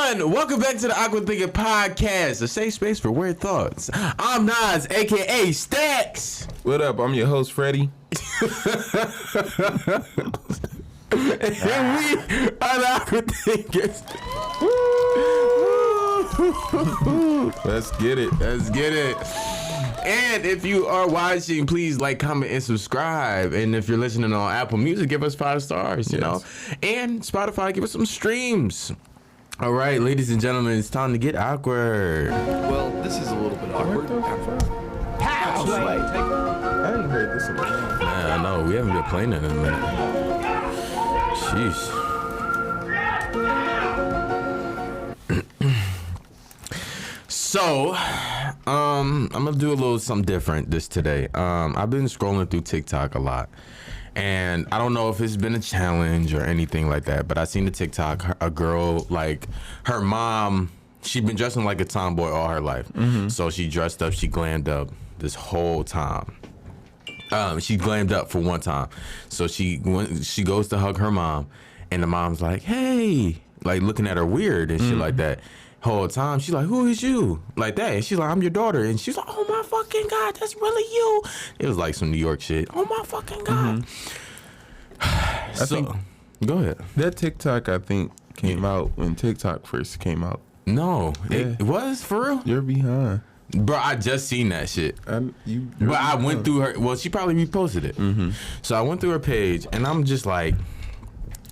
everyone, welcome back to the Awkward Thinking Podcast, a safe space for weird thoughts. I'm Nas, aka Stacks. What up? I'm your host, Freddie. And we are the Awkward Thinkers. Let's get it. Let's get it. And if you are watching, please like, comment, and subscribe. And if you're listening on Apple Music, give us 5 stars, you know. And Spotify, give us some streams. All right, ladies and gentlemen, it's time to get awkward. Well, this is a little bit awkward. How? I ain't heard this in a while. Man, I know. We haven't been playing it in a minute. Sheesh. So, I'm gonna do a little something different today. I've been scrolling through TikTok a lot, and I don't know if it's been a challenge or anything like that, but I seen the TikTok, a girl, like, her mom, she'd been dressing like a tomboy all her life. So she dressed up, she glammed up this whole time. She glammed up for one time. So she goes to hug her mom, and the mom's like, hey, like looking at her weird and shit like that. Whole time she's like, who is you? Like that. And she's like, I'm your daughter. And she's like, oh my fucking God, that's really you. It was like some New York shit. Oh my fucking God. I think, go ahead. That TikTok, I think, came out when TikTok first came out. No, it was for real. You're behind. Bro, I just seen that shit. But I went through her. Well, she probably reposted it. So I went through her page, and I'm just like,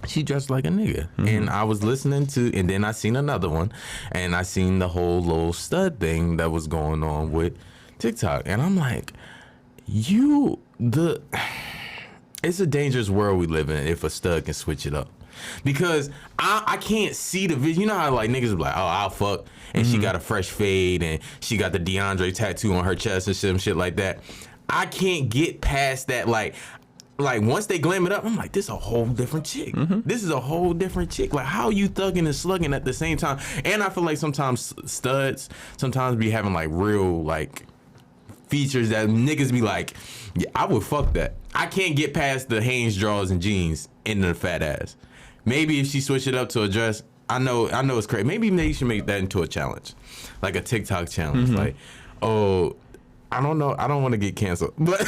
she dressed like a nigga. And I was listening to, and then I seen another one, and I seen the whole little stud thing that was going on with TikTok. And I'm like, it's a dangerous world we live in if a stud can switch it up. Because I can't see the vision. You know how like niggas be like, oh, I'll fuck, and she got a fresh fade, and she got the DeAndre tattoo on her chest and shit like that. I can't get past that. Like once they glam it up, I'm like, this is a whole different chick. This is a whole different chick. Like, how you thugging and slugging at the same time? And I feel like sometimes studs sometimes be having like real like features that niggas be like, yeah, I would fuck that. I can't get past the Hanes drawers and jeans and the fat ass. Maybe if she switch it up to a dress, I know it's crazy. Maybe they should make that into a challenge, like a TikTok challenge. Like, oh, I don't know. I don't want to get canceled, but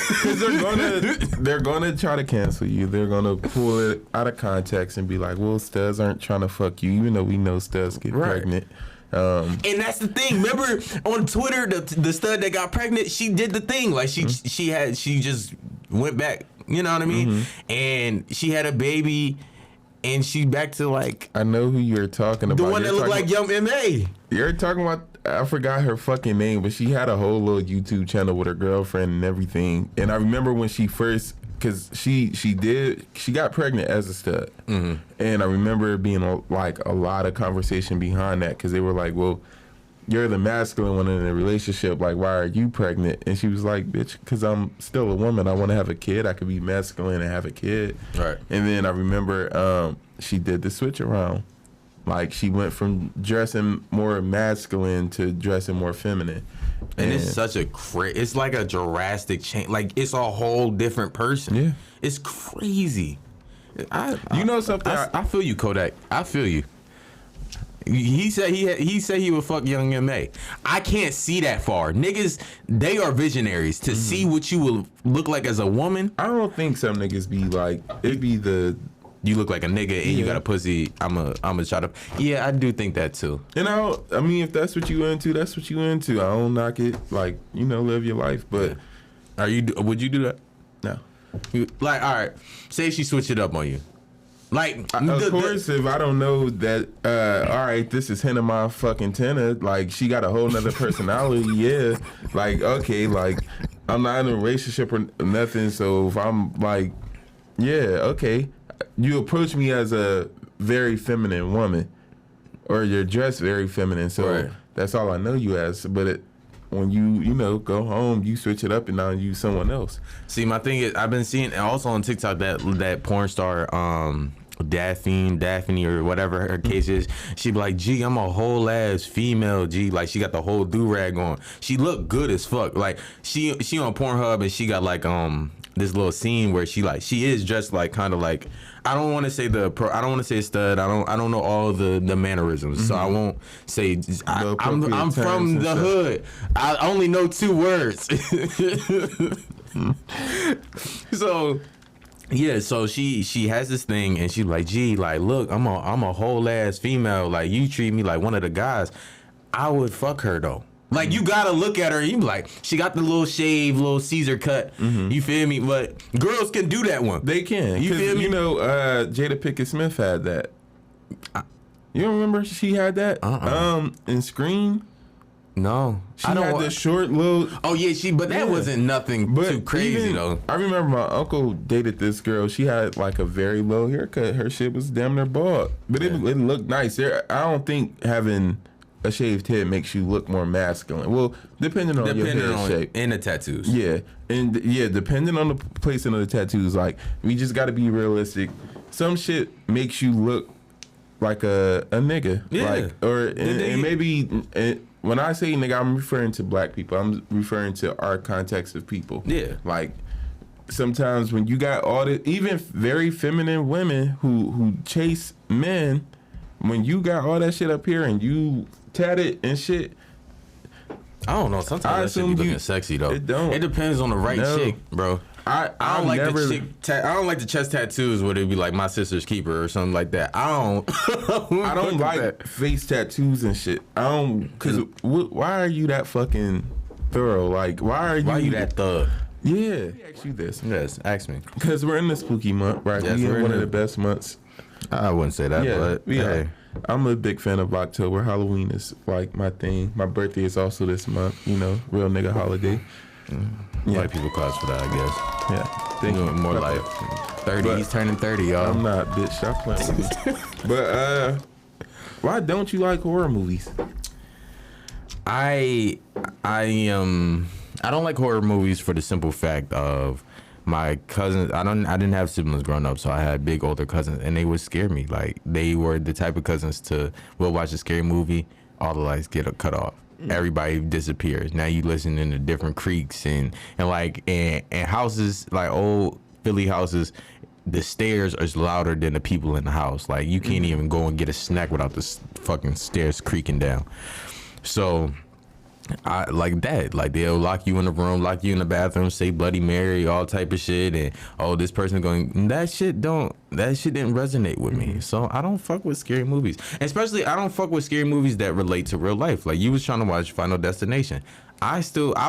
they're gonna try to cancel you. They're gonna pull it out of context and be like, well, studs aren't trying to fuck you, even though we know studs get pregnant. And that's the thing. Remember on Twitter, the stud that got pregnant, she did the thing. Like she just went back. You know what I mean? And she had a baby. And she back to like, I know who you're talking about. The one that looked like Young M.A. You're talking about, I forgot her fucking name, but she had a whole little YouTube channel with her girlfriend and everything. And I remember when she first, because she got pregnant as a stud. And I remember it being like a lot of conversation behind that, because they were like, well, you're the masculine one in a relationship. Like, why are you pregnant? And she was like, bitch, because I'm still a woman. I want to have a kid. I could be masculine and have a kid. Right. And then I remember she did the switch around. Like, she went from dressing more masculine to dressing more feminine. And it's such a it's like a drastic change. Like, it's a whole different person. Yeah. It's crazy. You know something? I feel you, Kodak. I feel you. He said he would fuck Young M.A. I can't see that far. Niggas, they are visionaries. To see what you will look like as a woman. I don't think some niggas be like, it be you look like a nigga and you got a pussy. I'm a try to. Yeah, I do think that too. And I mean, if that's what you into, that's what you into. I don't knock it. Like, you know, live your life. But would you do that? No. Like, all right, say she switched it up on you. Like, of course, if I don't know that, all right, this is Hannah my fucking tenor, like, she got a whole nother personality, yeah. Like, okay, like, I'm not in a relationship or nothing, so if I'm like, yeah, okay. You approach me as a very feminine woman, or you're dressed very feminine, so that's all I know you as. But when you go home, you switch it up and now you someone else. See, my thing is, I've been seeing also on TikTok that porn star, Daphne or whatever her case is, she be like, gee, I'm a whole ass female, G. Like, she got the whole do-rag on. She look good as fuck. Like, she on Pornhub and she got like this little scene where she is dressed like kind of like, I don't want to say I don't want to say stud. I don't know all the mannerisms, so I won't say. I'm from the hood. I only know 2 words. So. Yeah, so she has this thing, and she's like, gee, like, look, I'm a whole ass female. Like, you treat me like one of the guys. I would fuck her though. Like, you gotta look at her and you be like, she got the little shave, little Caesar cut. You feel me? But girls can do that one. They can. You feel me? You know, Jada Pinkett Smith had that. You don't remember she had that? In Scream? No. She had the short little... Oh, yeah, but that wasn't nothing too crazy, though. I remember my uncle dated this girl. She had, like, a very low haircut. Her shit was damn near bald. But it looked nice. I don't think having a shaved head makes you look more masculine. Well, depending on your head shape. And the tattoos. Yeah. And, depending on the placing of the tattoos, like, we just got to be realistic. Some shit makes you look like a nigga. Yeah. Like, and maybe... when I say nigga, I'm referring to black people. I'm referring to our context of people. Yeah. Like, sometimes when you got all the, even very feminine women who chase men, when you got all that shit up here and you tatted and shit. I don't know. Sometimes that shit be looking sexy, though. It don't. It depends on the right chick, bro. I don't like I don't like the chest tattoos where it be like my sister's keeper or something like that. I don't like face tattoos and shit. I don't, cause why are you that fucking thorough? Like, why are you that thug? Yeah. Let me ask you this. Yes, ask me. Because we're in the spooky month, right? Yes, we're in one of the best months. I wouldn't say that, but hey. I'm a big fan of October. Halloween is like my thing. My birthday is also this month. You know, real nigga holiday. White people class for that, I guess. Yeah. Thank you. More like 30s, turning 30, y'all. I'm not, bitch. Stop playing with me. But why don't you like horror movies? I don't like horror movies for the simple fact of my cousins. I didn't have siblings growing up, so I had big older cousins, and they would scare me. Like, they were the type of cousins we'll watch a scary movie, all the lights get cut off. Everybody disappears. Now you listening to different creaks and houses, like old Philly houses, the stairs are louder than the people in the house. Like, you can't even go and get a snack without the fucking stairs creaking down. So I like that. Like, they'll lock you in the room, lock you in the bathroom, say Bloody Mary, all type of shit, and this person going, that shit didn't resonate with me. So I don't fuck with scary movies. Especially, I don't fuck with scary movies that relate to real life. Like, you was trying to watch Final Destination. I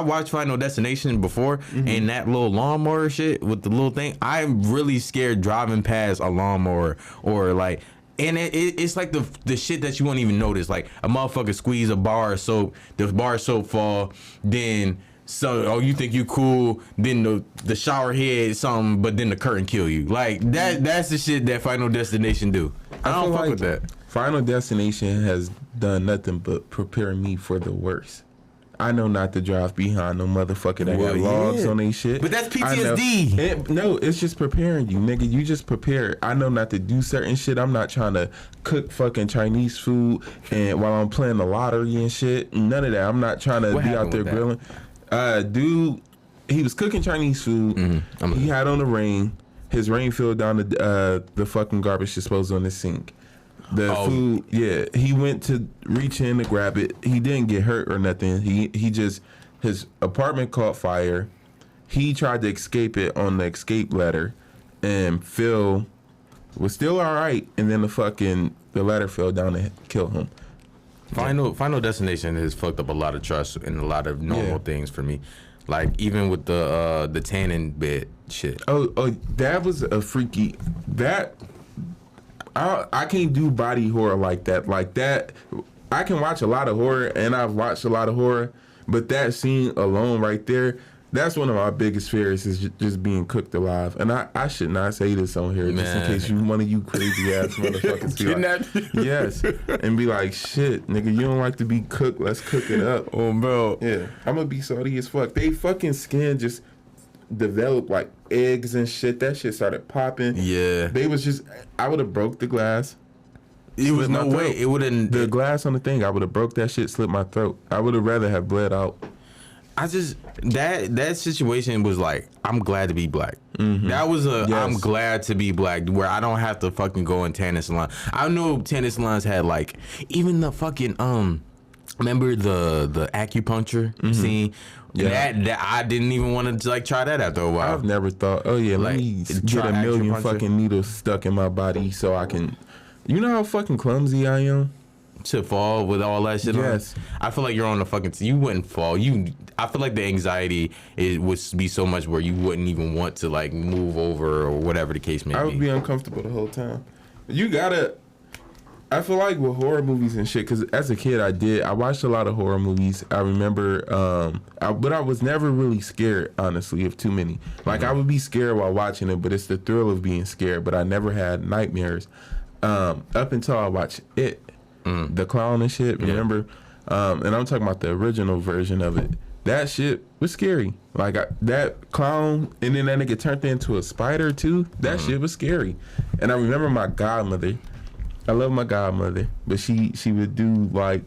watched Final Destination before, and that little lawnmower shit with the little thing, I'm really scared driving past a lawnmower or like. And it's like the shit that you won't even notice. Like, a motherfucker squeeze a bar of soap, the bar of soap fall, then you think you cool, then the shower head something, but then the curtain kill you. Like, that's the shit that Final Destination do. I don't fuck with that. Final Destination has done nothing but prepare me for the worst. I know not to drive behind no motherfucker that got logs on they shit. But that's PTSD. No, it's just preparing you, nigga. You just prepare. I know not to do certain shit. I'm not trying to cook fucking Chinese food and while I'm playing the lottery and shit. None of that. I'm not trying to be out there grilling. Dude, he was cooking Chinese food. He had on the rain. His rain fell down the fucking garbage disposal in the sink. Food, he went to reach in to grab it. He didn't get hurt or nothing. He just, his apartment caught fire. He tried to escape it on the escape ladder, and Phil was still all right. And then the ladder fell down and killed him. Final Destination has fucked up a lot of trust and a lot of normal things for me. Like, even with the tanning bed shit. Oh, that was a freaky. I can't do body horror like that. Like that, I can watch a lot of horror, and I've watched a lot of horror, but that scene alone right there, that's one of my biggest fears, is just being cooked alive. And I should not say this on here, just in case one of you crazy ass motherfuckers be like, yes, and be like, shit, nigga, you don't like to be cooked, let's cook it up. Oh, bro. Yeah, I'm gonna be salty as fuck. They fucking skin just developed like eggs and shit. That shit started popping. Yeah. They was just, I would have broke the glass. It was no way. It wouldn't. The glass on the thing, I would have broke that shit, slit my throat. I would have rather have bled out. that situation was like, I'm glad to be black. That was I'm glad to be black, where I don't have to fucking go in tanning salon. I know tanning salons had like, even the fucking remember the acupuncture scene? Yeah. That I didn't even want to like try that after a while. I've never thought, oh yeah, let me get a million fucking needles stuck in my body so I can. You know how fucking clumsy I am? To fall with all that shit on? I feel like you're on the fucking... You wouldn't fall. I feel like the anxiety would be so much where you wouldn't even want to like move over or whatever the case may be. I would be uncomfortable the whole time. You gotta... I feel like with horror movies and shit, because as a kid I watched a lot of horror movies. I remember, but I was never really scared, honestly, of too many. Like I would be scared while watching it, but it's the thrill of being scared. But I never had nightmares up until I watched It. The clown and shit, remember? And I'm talking about the original version of it. That shit was scary. Like that clown, and then that nigga turned into a spider too. That shit was scary. And I remember my godmother. I love my godmother, but she would do like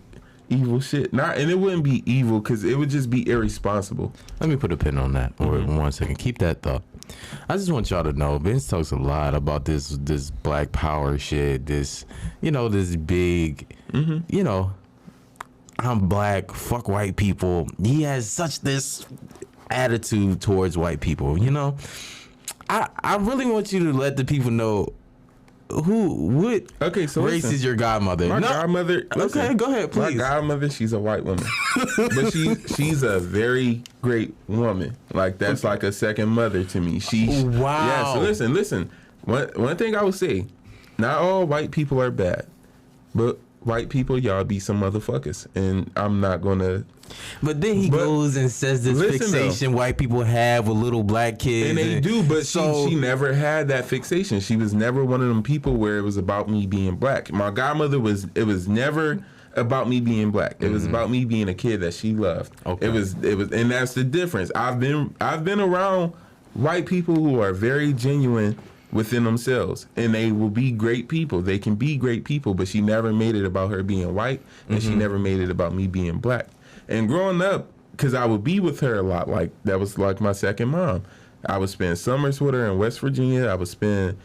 evil shit. And it wouldn't be evil because it would just be irresponsible. Let me put a pin on that for 1 second. Keep that thought. I just want y'all to know, Vince talks a lot about this black power shit, this big, I'm black, fuck white people. He has such this attitude towards white people, I really want you to let the people know what race is your godmother. My godmother. Listen, okay, go ahead, please. My godmother, she's a white woman, but she's a very great woman. Like that's like a second mother to me. Wow. Yeah. So listen. One thing I would say, not all white people are bad, but white people, y'all be some motherfuckers, and I'm not gonna. But then he goes and says this fixation white people have with little black kids. And they do, but she never had that fixation. She was never one of them people where it was about me being black. My godmother it was never about me being black. It was about me being a kid that she loved. Okay. It was, and that's the difference. I've been around white people who are very genuine within themselves, and they will be great people. They can be great people, but she never made it about her being white, and she never made it about me being black. And growing up, because I would be with her a lot, like that was like my second mom. I would spend summers with her in West Virginia. I would spend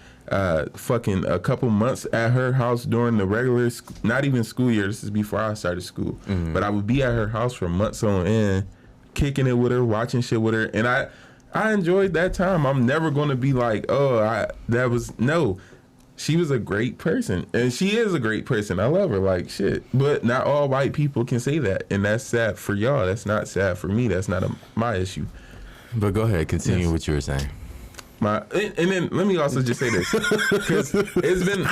fucking a couple months at her house during the regular, not even school year. This is before I started school. But I would be at her house for months on end, kicking it with her, watching shit with her. And I enjoyed that time. I'm never going to be like, no. She was a great person, and she is a great person. I love her like shit. But not all white people can say that, and that's sad for y'all. That's not sad for me. That's not my issue. But go ahead, continue what you were saying. And then let me also just say this, because it's been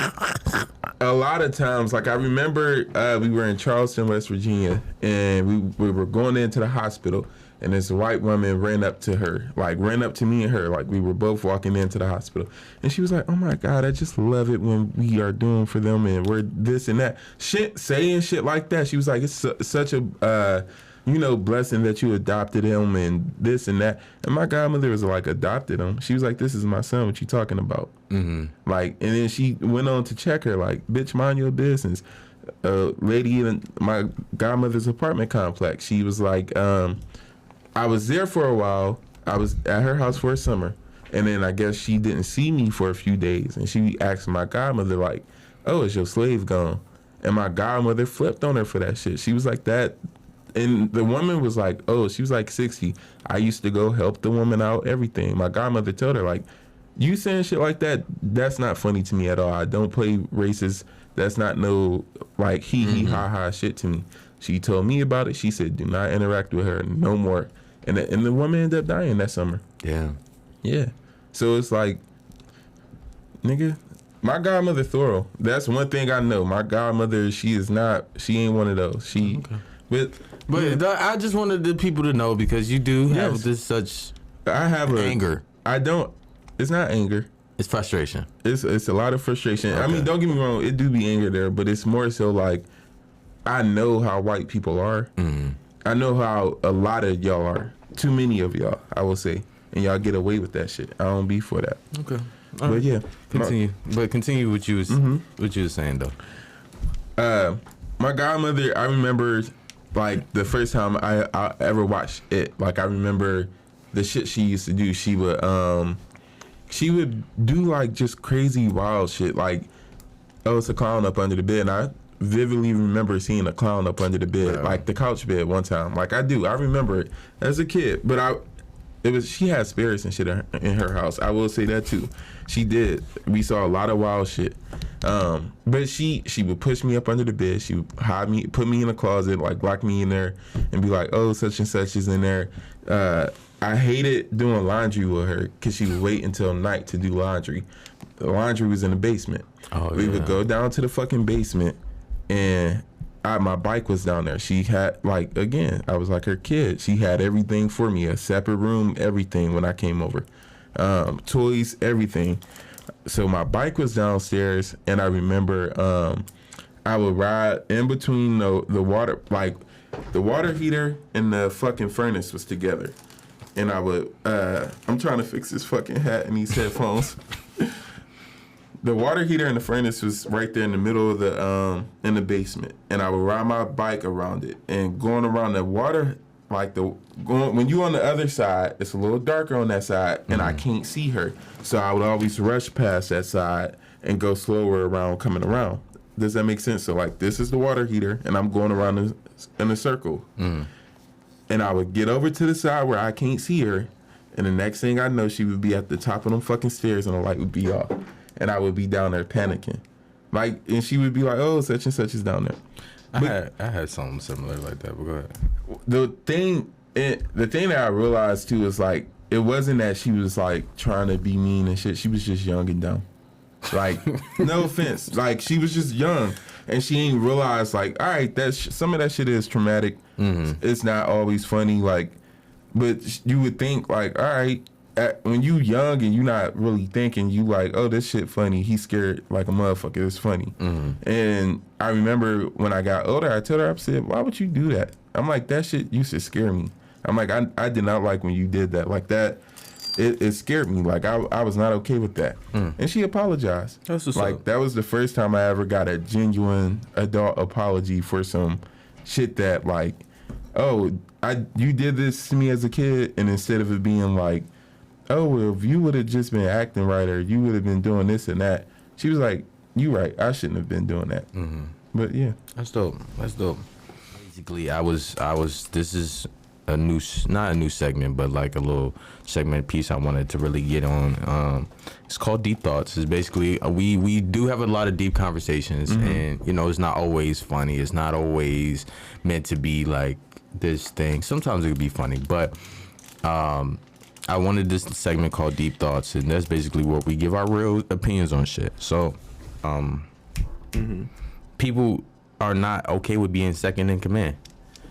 a lot of times. Like I remember we were in Charleston, West Virginia, and we were going into the hospital. And this white woman ran up to me and her, like we were both walking into the hospital. And she was like, oh my God, I just love it when we are doing for them and we're this and that. Saying shit like that. She was like, it's such a, blessing that you adopted him and this and that. And my godmother was like, adopted him. She was like, this is my son, what you talking about? Like, and then she went on to check her, like, bitch, mind your business. Lady in my godmother's apartment complex, she was like, I was there for a while. I was at her house for a summer. And then I guess she didn't see me for a few days. And she asked my godmother, like, oh, is your slave gone? And my godmother flipped on her for that shit. She was like that. And the woman was like, oh, she was like 60. I used to go help the woman out, everything. My godmother told her, like, you saying shit like that, that's not funny to me at all. I don't play racist. That's not no, like, ha shit to me. She told me about it. She said, do not interact with her no more. And the woman ended up dying that summer. Yeah. So it's like, nigga, my godmother thorough. That's one thing I know. My godmother, she ain't one of those. But I just wanted the people to know, because you do have this such anger. It's not anger. It's frustration. It's a lot of frustration. Okay. I mean, don't get me wrong, it do be anger there, but it's more so like, I know how white people are. I know how a lot of y'all are. Too many of y'all, I will say. And y'all get away with that shit. I don't be for that. Okay. But yeah. Continue what you was saying though. My godmother, I remember like the first time I ever watched it. Like I remember the shit she used to do. She would do like just crazy wild shit. Like, oh, it's a clown up under the bed. And I vividly remember seeing a clown up under the bed, like the couch bed one time. Like I remember it as a kid. But she had spirits and shit in her house. I will say that too. She did. We saw a lot of wild shit. But she would push me up under the bed. She would hide me, put me in a closet, like lock me in there, and be like, "Oh, such and such is in there." I hated doing laundry with her because she would wait until night to do laundry. The laundry was in the basement. We would go down to the fucking basement, and my bike was down there. She had, like, again, I was like her kid. She had everything for me, a separate room, everything when I came over. Toys, everything. So my bike was downstairs, and I remember I would ride in between the water, like the water heater and the fucking furnace was together. And I would, I'm trying to fix this fucking hat and these headphones. The water heater and the furnace was right there in the middle of in the basement, and I would ride my bike around it. And going around the water, like when you on the other side, it's a little darker on that side, and I can't see her, so I would always rush past that side and go slower around coming around. Does that make sense? So like this is the water heater, and I'm going around in a circle, and I would get over to the side where I can't see her, and the next thing I know, she would be at the top of them fucking stairs, and the light would be off. And I would be down there panicking, like, and she would be like, "Oh, such and such is down there." I had something similar like that. But go ahead. The thing that I realized too is like it wasn't that she was like trying to be mean and shit. She was just young and dumb. Like, no offense, like she was just young and she ain't realized like, all right, some of that shit is traumatic. It's not always funny, like, but you would think like, all right. When you young and you not really thinking, you like, oh, this shit funny. He's scared like a motherfucker. It's funny. And I remember when I got older, I told her, I said, why would you do that? I'm like, that shit used to scare me. I'm like, I did not like when you did that. Like that, it scared me. Like I was not okay with that. And she apologized. That's what's like up. that was the first time I ever got a genuine adult apology for some shit that like, oh, you did this to me as a kid, and instead of it being like, oh, well, if you would have just been acting right or you would have been doing this and that. She was like, you right. I shouldn't have been doing that. But, yeah. That's dope. Basically, I was. This is not a new segment, but like a little segment piece I wanted to really get on. It's called Deep Thoughts. It's basically, we do have a lot of deep conversations, and, you know, it's not always funny. It's not always meant to be like this thing. Sometimes it could be funny, but, I wanted this segment called Deep Thoughts, and that's basically where we give our real opinions on shit. So, people are not okay with being second in command,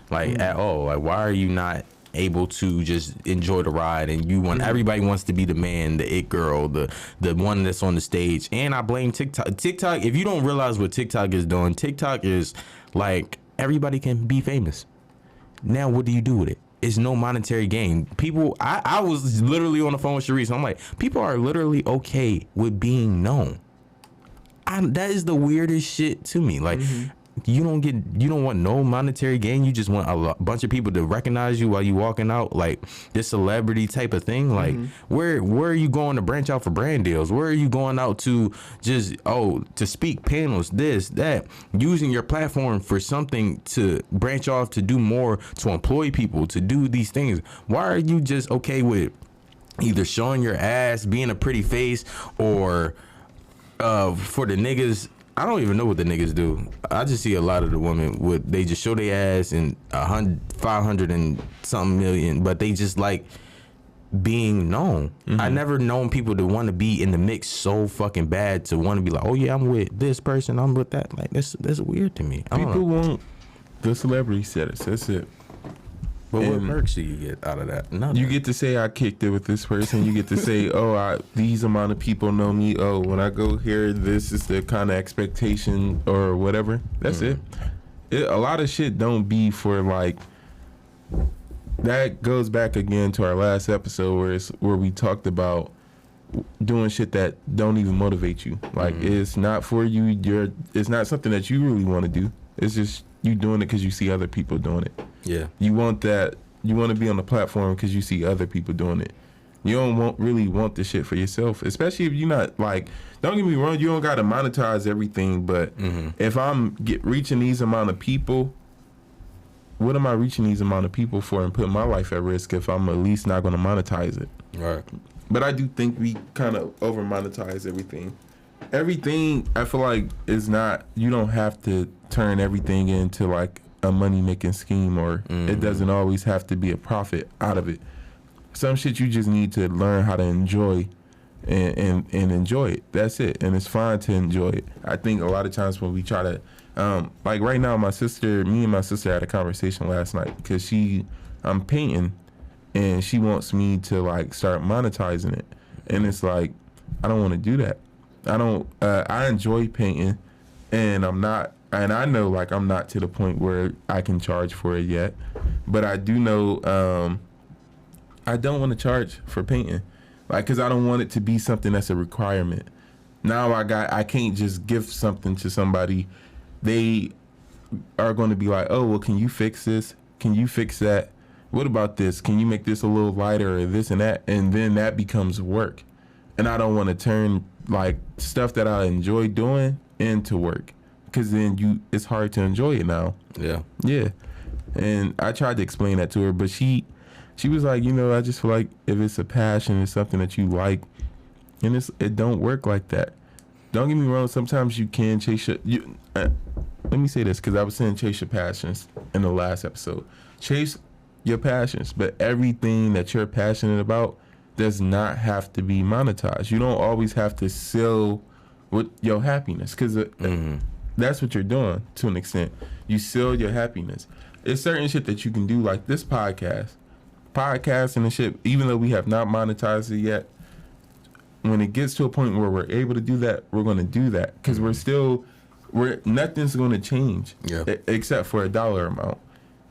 like at all. Like, why are you not able to just enjoy the ride? And everybody wants to be the man, the it girl, the one that's on the stage. And I blame TikTok. TikTok, if you don't realize what TikTok is doing, TikTok is like everybody can be famous. Now, what do you do with it? It's no monetary gain. People, I was literally on the phone with Sharice. I'm like, people are literally okay with being known. That is the weirdest shit to me. Like, you don't want no monetary gain. You just want a bunch of people to recognize you while you walking out, like this celebrity type of thing. Like, where are you going to branch out for brand deals? Where are you going out to just to speak panels, this, that, using your platform for something to branch off, to do more, to employ people, to do these things? Why are you just okay with either showing your ass, being a pretty face, or for the niggas? I don't even know what the niggas do. I just see a lot of the women they just show their ass and 500 and something million, but they just like being known. I never known people to want to be in the mix so fucking bad to want to be like, oh yeah, I'm with this person, I'm with that. Like that's weird to me. People want the celebrity status. That's it. But what perks do you get out of that? Nothing. You get to say I kicked it with this person. You get to say, these amount of people know me. Oh, when I go here, this is the kind of expectation or whatever. That's it. A lot of shit don't be for like. That goes back again to our last episode where we talked about doing shit that don't even motivate you. Like it's not for you. It's not something that you really want to do. It's just You doing it because you see other people doing it. Yeah. You want that. You want to be on the platform because you see other people doing it. You don't really want the shit for yourself, especially if you're not like. Don't get me wrong. You don't got to monetize everything, but if I'm reaching these amount of people, what am I reaching these amount of people for and putting my life at risk if I'm at least not going to monetize it? Right. But I do think we kind of over monetize everything. Everything I feel like is not. You don't have to turn everything into like a money making scheme, or it doesn't always have to be a profit out of it. Some shit you just need to learn how to enjoy and enjoy it. That's it. And it's fine to enjoy it. I think a lot of times when we try to like right now, me and my sister had a conversation last night because I'm painting and she wants me to like start monetizing it. And it's like, I don't want to do that. I enjoy painting and I know like I'm not to the point where I can charge for it yet, but I do know, I don't want to charge for painting, like, cause I don't want it to be something that's a requirement. Now I can't just give something to somebody. They are going to be like, oh, well, can you fix this? Can you fix that? What about this? Can you make this a little lighter or this and that? And then that becomes work. And I don't want to turn like stuff that I enjoy doing into work, because then it's hard to enjoy it now. Yeah. Yeah. And I tried to explain that to her, but she was like, I just feel like if it's a passion, it's something that you like, and it don't work like that. Don't get me wrong. Sometimes you can chase let me say this, because I was saying chase your passions in the last episode. Chase your passions, but everything that you're passionate about does not have to be monetized. You don't always have to sell with your happiness, because that's what you're doing to an extent. You sell your happiness. It's certain shit that you can do, like this podcasting and shit, even though we have not monetized it yet. When it gets to a point where we're able to do that, we're going to do that, because nothing's going to change except for a dollar amount.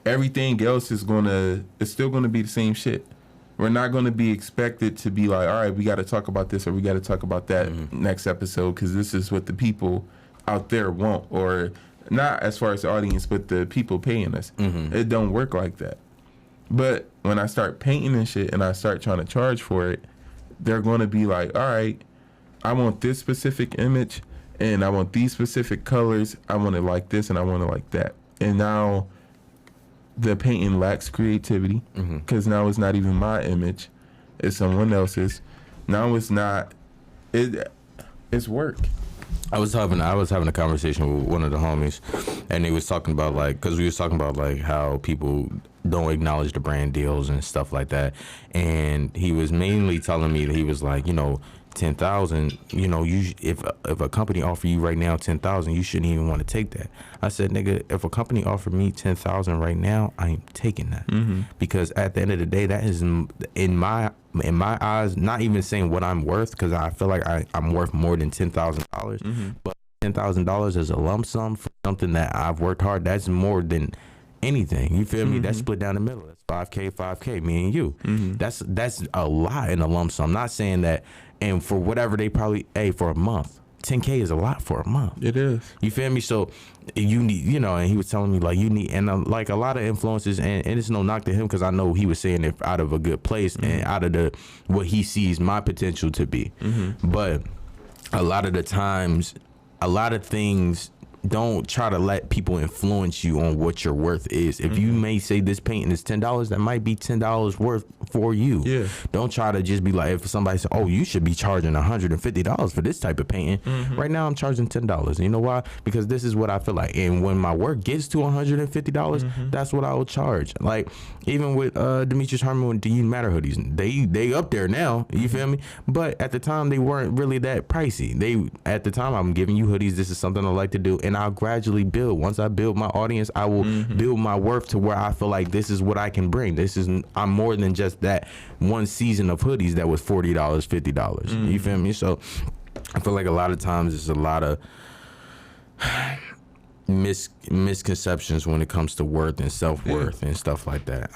Everything else it's still going to be the same shit. We're not going to be expected to be like, all right, we got to talk about this or we got to talk about that next episode, because this is what the people out there want, or not as far as the audience, but the people paying us. It don't work like that. But when I start painting and shit and I start trying to charge for it, they're going to be like, all right, I want this specific image and I want these specific colors. I want it like this and I want it like that. And now the painting lacks creativity, because now it's not even my image. It's someone else's. Now it's not. It's work. I was having a conversation with one of the homies, and they was talking about because we was talking about how people don't acknowledge the brand deals and stuff like that, and he was mainly telling me that he was like, 10,000, if a company offer you right now 10,000, you shouldn't even want to take that. I said, nigga, if a company offered me 10,000 right now, I ain't taking that, because at the end of the day, that is in my eyes, not even saying what I'm worth, because I feel like I'm worth more than $10,000, but $10,000 as a lump sum for something that I've worked hard, that's more than anything. You feel me? That's split down the middle. That's 5K, me and you. That's a lot in a lump sum. I'm not saying that. And for whatever they probably, for a month, 10K is a lot for a month. It is. You feel me? So you need, and he was telling me you need, and like a lot of influences, and it's no knock to him, because I know he was saying it out of a good place and out of what he sees my potential to be. But a lot of the times, a lot of things, don't try to let people influence you on what your worth is. If you may say this painting is $10, that might be $10 worth for you. Yeah. Don't try to just be like, if somebody says, oh, you should be charging $150 for this type of painting. Right now I'm charging $10. You know why? Because this is what I feel like. And when my work gets to $150, that's what I will charge. Like even with Demetrius Harmon and Do You Matter hoodies, they up there now. You feel me? But at the time they weren't really that pricey. At the time, I'm giving you hoodies. This is something I like to do, and I'll gradually build. Once I build my audience, I will build my worth to where I feel like this is what I can bring. I'm more than just that one season of hoodies that was $40, $50. You feel me? So I feel like a lot of times there's a lot of misconceptions when it comes to worth and self-worth and stuff like that,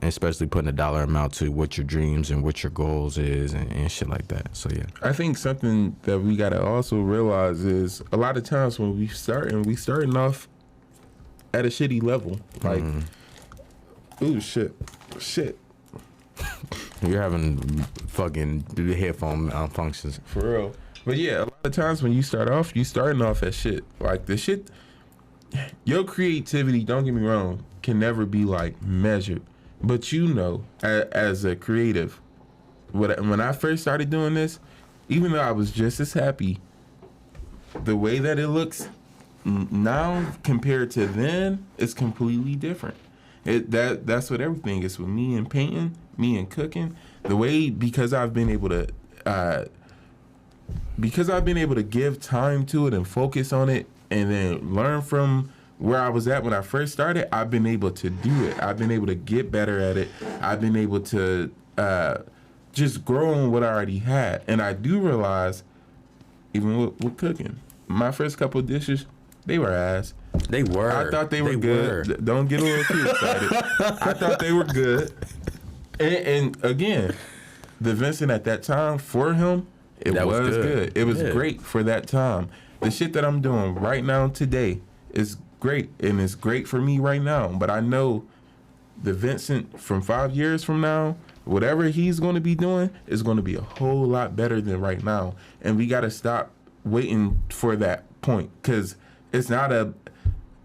especially putting a dollar amount to what your dreams and what your goals is and shit like that. So yeah, I think something that we gotta also realize is a lot of times when we starting off at a shitty level. Like, ooh, shit. You're having fucking headphone malfunctions. For real. But yeah, a lot of times when you start off, you starting off at shit. Like the shit, your creativity, don't get me wrong, can never be like measured. But you know, as a creative, when I first started doing this, even though I was just as happy, the way that it looks now compared to then is completely different. That's what everything is with me and painting, me and cooking. The way because I've been able to give time to it and focus on it, and then learn from where I was at when I first started. I've been able to do it. I've been able to get better at it. I've been able to just grow on what I already had. And I do realize, even with cooking, my first couple of dishes, they were ass. They were. I thought they were good. Don't get a little too excited. I thought they were good. And again, the Vincent at that time, for him, it was good. It was great for that time. The shit that I'm doing right now today is great, and it's great for me right now. But I know the Vincent from 5 years from now, whatever he's going to be doing is going to be a whole lot better than right now. And we got to stop waiting for that point, because it's not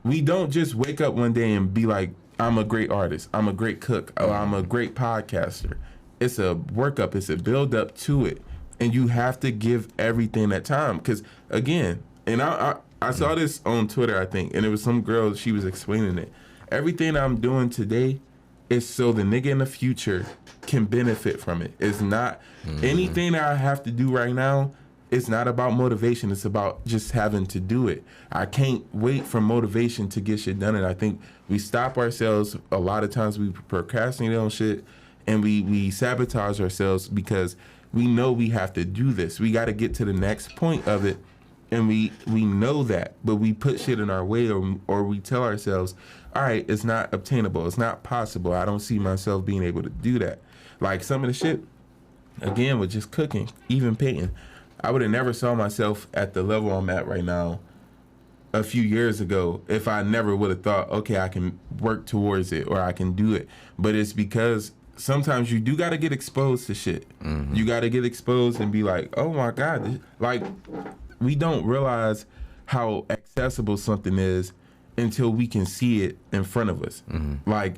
we don't just wake up one day and be like, I'm a great artist, I'm a great cook, or I'm a great podcaster. It's a workup, it's a build up to it. And you have to give everything that time. Because again, and I saw this on Twitter, I think, and it was some girl, she was explaining it. Everything I'm doing today is so the nigga in the future can benefit from it. It's not anything that I have to do right now. It's not about motivation. It's about just having to do it. I can't wait for motivation to get shit done. And I think we stop ourselves a lot of times. We procrastinate on shit, and we sabotage ourselves because we know we have to do this. We got to get to the next point of it, and we know that, but we put shit in our way, or we tell ourselves, all right, it's not obtainable. It's not possible. I don't see myself being able to do that. Like some of the shit, again, with just cooking, even painting. I would have never saw myself at the level I'm at right now a few years ago if I never would have thought, okay, I can work towards it or I can do it. But it's because sometimes you do got to get exposed to shit. Mm-hmm. You got to get exposed and be like, oh my God. Like, we don't realize how accessible something is until we can see it in front of us. Mm-hmm. Like,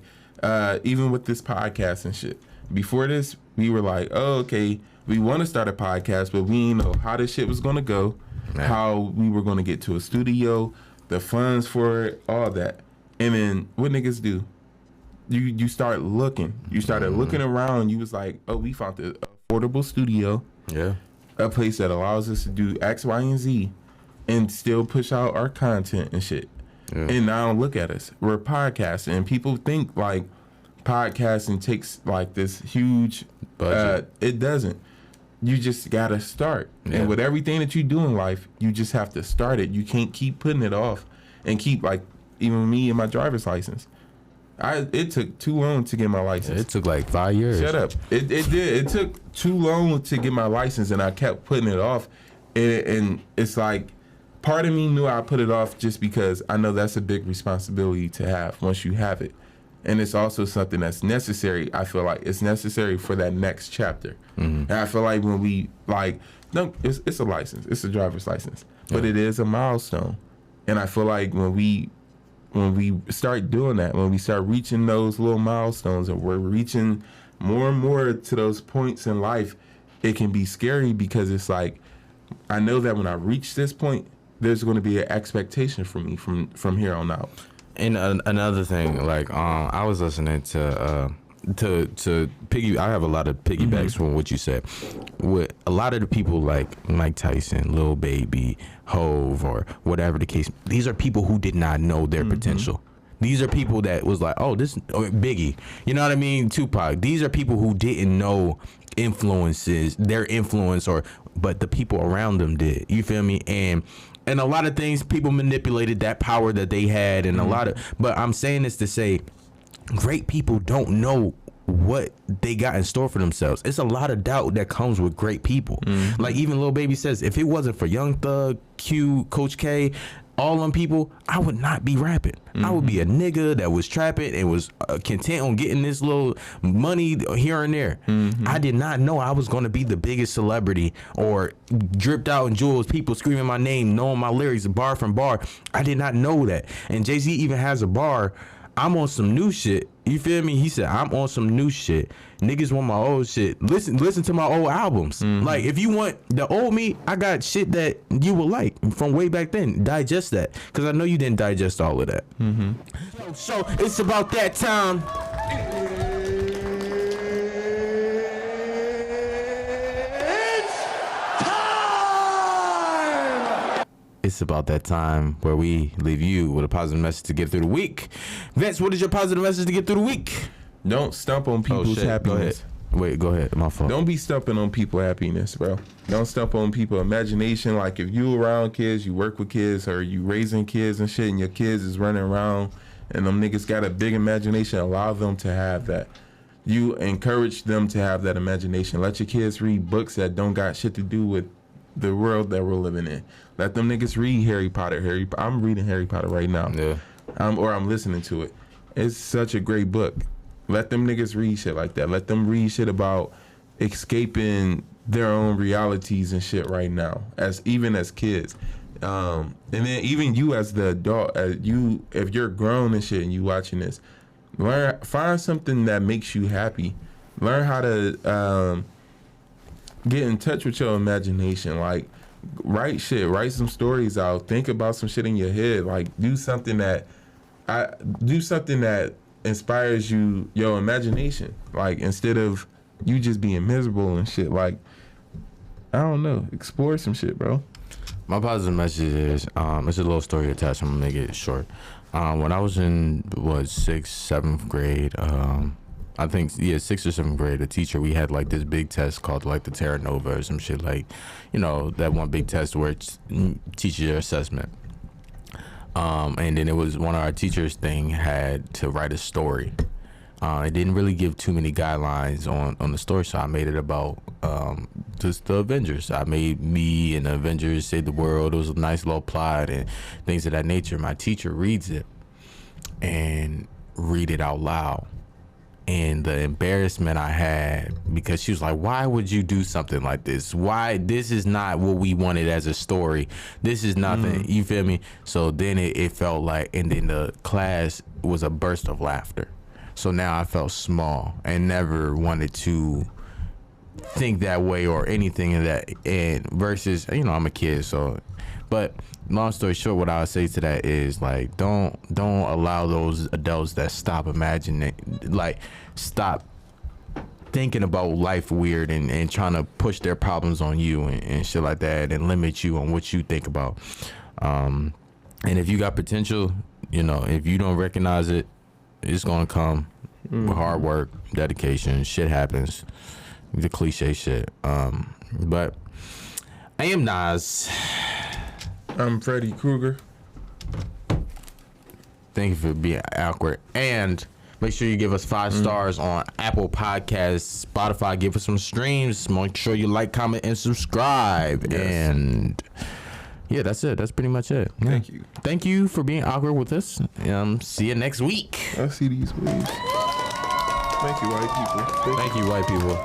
even with this podcast and shit. Before this, we were like, oh, okay, we want to start a podcast, but we didn't know how this shit was going to go, how we were going to get to a studio, the funds for it, all that. And then what niggas do? You start looking. You started looking around. You was like, oh, we found the affordable studio. Yeah. A place that allows us to do X, Y, and Z and still push out our content and shit. Yeah. And now look at us. We're podcasting. And people think like podcasting takes like this huge budget. It doesn't. You just gotta start. Yeah. And with everything that you do in life, you just have to start it. You can't keep putting it off and keep, like, even me and my driver's license. It took too long to get my license. It took like 5 years. Shut up. It did. It took too long to get my license, and I kept putting it off. And it's like, part of me knew I put it off just because I know that's a big responsibility to have once you have it. And it's also something that's necessary. I feel like it's necessary for that next chapter. Mm-hmm. And I feel like when we, like, no, it's a license. It's a driver's license. But it is a milestone. And I feel like when we start doing that, when we start reaching those little milestones, and we're reaching more and more to those points in life, it can be scary because it's like, I know that when I reach this point, there's going to be an expectation for me from here on out. And another thing, like, I was listening to piggy. I have a lot of piggybacks from what you said. With a lot of the people like Mike Tyson, Lil Baby, Hove, or whatever the case, these are people who did not know their potential. These are people that was like, oh, this Biggie, you know what I mean? Tupac. These are people who didn't know their influence, but the people around them did. You feel me? And a lot of things, people manipulated that power that they had, and but I'm saying this to say, great people don't know what they got in store for themselves. It's a lot of doubt that comes with great people. Mm-hmm. Like even Lil Baby says, if it wasn't for Young Thug, Q, Coach K, all them people, I would not be rapping. I would be a nigga that was trapping and was content on getting this little money here and there. I did not know I was going to be the biggest celebrity or dripped out in jewels, people screaming my name, knowing my lyrics bar from bar. I did not know that. And Jay-Z even has a bar. I'm on some new shit. You feel me? He said, I'm on some new shit. Niggas want my old shit. Listen to my old albums. Like, if you want the old me, I got shit that you will like from way back then. Digest that. Because I know you didn't digest all of that. So it's about that time. It's about that time where we leave you with a positive message to get through the week. Vince, what is your positive message to get through the week? Don't stump on people's happiness. Go ahead. My fault. Don't be stumping on people's happiness, bro. Don't stump on people's imagination. Like, if you around kids, you work with kids, or you raising kids and shit, and your kids is running around, and them niggas got a big imagination, allow them to have that. You encourage them to have that imagination. Let your kids read books that don't got shit to do with the world that we're living in. Let them niggas read Harry Potter. I'm reading Harry Potter right now. Yeah. I'm listening to it. It's such a great book. Let them niggas read shit like that. Let them read shit about escaping their own realities and shit right now, even as kids. And then even you as the adult, if you're grown and shit and you watching this, find something that makes you happy. Learn how to get in touch with your imagination. Like, write some stories out, think about some shit in your head. Like, do something that inspires your imagination. Like, instead of you just being miserable and shit. Like, I don't know, explore some shit, bro. My positive message is it's a little story attached. I'm gonna make it short. When I was in 6th, 7th grade, I think 6th or 7th grade, a teacher, we had like this big test called like the Terra Nova or some shit, like, you know, that one big test where it teaches your assessment. And then it was one of our teachers had to write a story. It didn't really give too many guidelines on the story, so I made it about just the Avengers. I made me and the Avengers save the world. It was a nice little plot and things of that nature. My teacher reads it and read it out loud. And the embarrassment I had, because she was like, why would you do something like this? Why? This is not what we wanted as a story. This is nothing. You feel me? So then it felt like, and then the class was a burst of laughter. So now I felt small and never wanted to think that way or anything in that. And versus, you know, I'm a kid, so. But long story short, what I would say to that is, like, don't allow those adults that stop imagining, like, stop thinking about life weird and trying to push their problems on you and shit like that, and limit you on what you think about. And if you got potential, you know, if you don't recognize it, it's gonna come with hard work, dedication. Shit happens, the cliche shit. But I am Nas. I'm Freddy Krueger. Thank you for being awkward. And make sure you give us 5 stars on Apple Podcasts, Spotify. Give us some streams. Make sure you like, comment, and subscribe. Yes. And yeah, that's it. That's pretty much it. Yeah. Thank you. Thank you for being awkward with us. See you next week. I see these waves. Thank you, white people. Thank you, white people.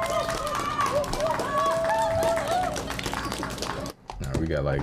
Nah, we got like